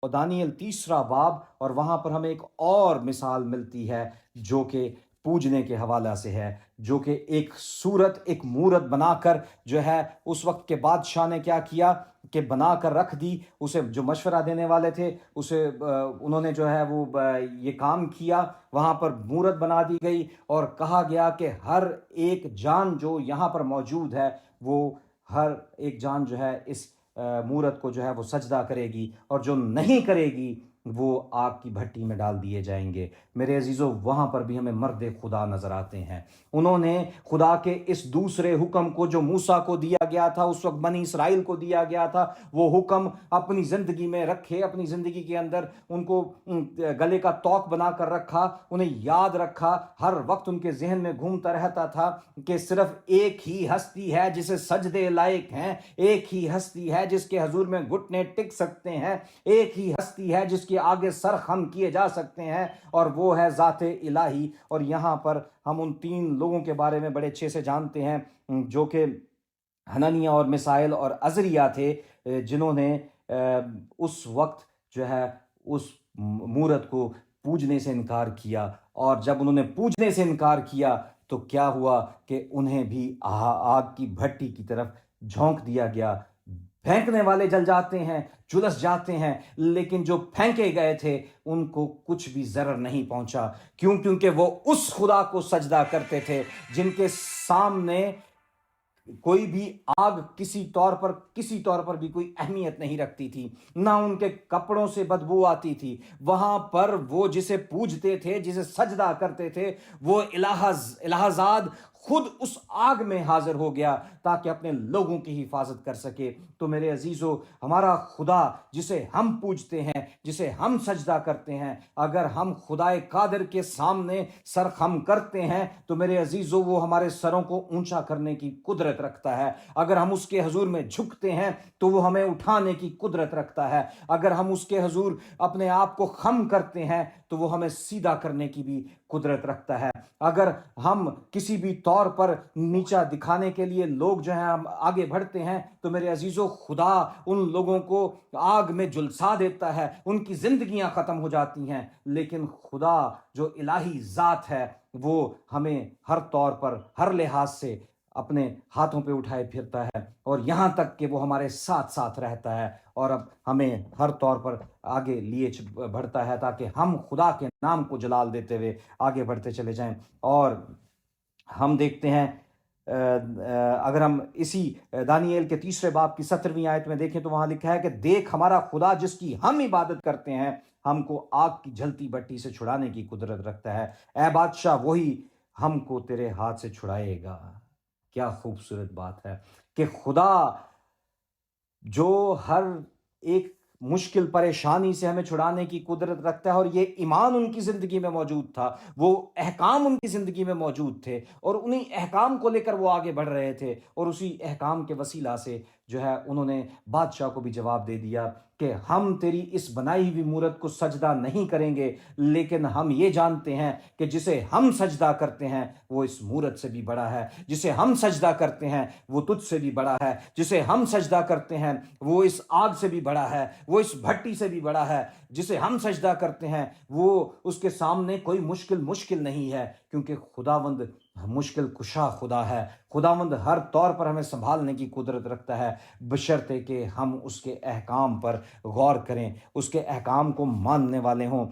اور دانیل تیسرا باب، اور وہاں پر ہمیں ایک اور مثال ملتی ہے جو کہ پوجنے کے حوالہ سے ہے، جو کہ ایک صورت، ایک مورت بنا کر جو ہے اس وقت کے بادشاہ نے کیا کیا کہ بنا کر رکھ دی. اسے جو مشورہ دینے والے تھے اسے انہوں نے جو ہے وہ یہ کام کیا. وہاں پر مورت بنا دی گئی اور کہا گیا کہ ہر ایک جان جو یہاں پر موجود ہے وہ ہر ایک جان جو ہے اس مورت کو جو ہے وہ سجدہ کرے گی، اور جو نہیں کرے گی وہ آگ کی بھٹی میں ڈال دیے جائیں گے. میرے عزیزو، وہاں پر بھی ہمیں مرد خدا نظر آتے ہیں. انہوں نے خدا کے اس دوسرے حکم کو جو موسیٰ کو دیا گیا تھا، اس وقت بنی اسرائیل کو دیا گیا تھا، وہ حکم اپنی زندگی میں رکھے، اپنی زندگی کے اندر ان کو گلے کا توق بنا کر رکھا، انہیں یاد رکھا. ہر وقت ان کے ذہن میں گھومتا رہتا تھا کہ صرف ایک ہی ہستی ہے جسے سجدے لائق ہیں، ایک ہی ہستی ہے جس کے حضور میں گھٹنے ٹک سکتے ہیں، ایک ہی ہستی ہے جس کے آگے سر خم کیے جا سکتے ہیں، اور وہ ہے ذات الہی. اور یہاں پر ہم ان تین لوگوں کے بارے میں بڑے اچھے سے جانتے ہیں جو کہ حنانیہ اور میسائیل اور عزریہ تھے، جنہوں نے اس وقت جو ہے اس مورت کو پوجنے سے انکار کیا. اور جب انہوں نے پوجنے سے انکار کیا تو کیا ہوا کہ انہیں بھی آگ کی بھٹی کی طرف جھونک دیا گیا. پھینکنے والے جل جاتے ہیں، جلس جاتے ہیں، لیکن جو پھینکے گئے تھے ان کو کچھ بھی ضرر نہیں پہنچا. کیونکہ وہ اس خدا کو سجدہ کرتے تھے جن کے سامنے کوئی بھی آگ کسی طور پر بھی کوئی اہمیت نہیں رکھتی تھی، نہ ان کے کپڑوں سے بدبو آتی تھی. وہاں پر وہ جسے پوجتے تھے، جسے سجدہ کرتے تھے، وہ الہزاد خود اس آگ میں حاضر ہو گیا تاکہ اپنے لوگوں کی حفاظت کر سکے. تو میرے عزیزو، ہمارا خدا جسے ہم پوجتے ہیں، جسے ہم سجدہ کرتے ہیں، اگر ہم خدائے قادر کے سامنے سر خم کرتے ہیں تو میرے عزیزو وہ ہمارے سروں کو اونچا کرنے کی قدرت رکھتا ہے. اگر ہم اس کے حضور میں جھکتے ہیں تو وہ ہمیں اٹھانے کی قدرت رکھتا ہے. اگر ہم اس کے حضور اپنے آپ کو خم کرتے ہیں تو وہ ہمیں سیدھا کرنے کی بھی قدرت رکھتا ہے. اگر ہم کسی بھی طور پر نیچا دکھانے کے لیے لوگ جو ہیں ہم آگے بڑھتے ہیں تو میرے عزیزو خدا ان لوگوں کو آگ میں جلسا دیتا ہے، ان کی زندگیاں ختم ہو جاتی ہیں. لیکن خدا جو الہی ذات ہے وہ ہمیں ہر طور پر، ہر لحاظ سے اپنے ہاتھوں پہ اٹھائے پھرتا ہے، اور یہاں تک کہ وہ ہمارے ساتھ ساتھ رہتا ہے، اور اب ہمیں ہر طور پر آگے لیے بڑھتا ہے تاکہ ہم خدا کے نام کو جلال دیتے ہوئے آگے بڑھتے چلے جائیں. اور ہم دیکھتے ہیں اگر ہم اسی دانییل کے تیسرے باب کی 17ویں آیت میں دیکھیں تو وہاں لکھا ہے کہ دیکھ، ہمارا خدا جس کی ہم عبادت کرتے ہیں ہم کو آگ کی جلتی بٹی سے چھڑانے کی قدرت رکھتا ہے. اے بادشاہ، وہی ہم کو تیرے ہاتھ سے چھڑائے گا. کیا خوبصورت بات ہے کہ خدا جو ہر ایک مشکل پریشانی سے ہمیں چھڑانے کی قدرت رکھتا ہے، اور یہ ایمان ان کی زندگی میں موجود تھا، وہ احکام ان کی زندگی میں موجود تھے، اور انہی احکام کو لے کر وہ آگے بڑھ رہے تھے، اور اسی احکام کے وسیلہ سے جو ہے انہوں نے بادشاہ کو بھی جواب دے دیا کہ ہم تیری اس بنائی ہوئی مورت کو سجدہ نہیں کریں گے، لیکن ہم یہ جانتے ہیں کہ جسے ہم سجدہ کرتے ہیں وہ اس مورت سے بھی بڑا ہے، جسے ہم سجدہ کرتے ہیں وہ تجھ سے بھی بڑا ہے، جسے ہم سجدہ کرتے ہیں وہ اس آگ سے بھی بڑا ہے، وہ اس بھٹی سے بھی بڑا ہے، جسے ہم سجدہ کرتے ہیں وہ اس کے سامنے کوئی مشکل نہیں ہے، کیونکہ خداوند مشکل کشا خدا ہے. خداوند ہر طور پر ہمیں سنبھالنے کی قدرت رکھتا ہے، بشرطے کہ ہم اس کے احکام پر غور کریں، اس کے احکام کو ماننے والے ہوں.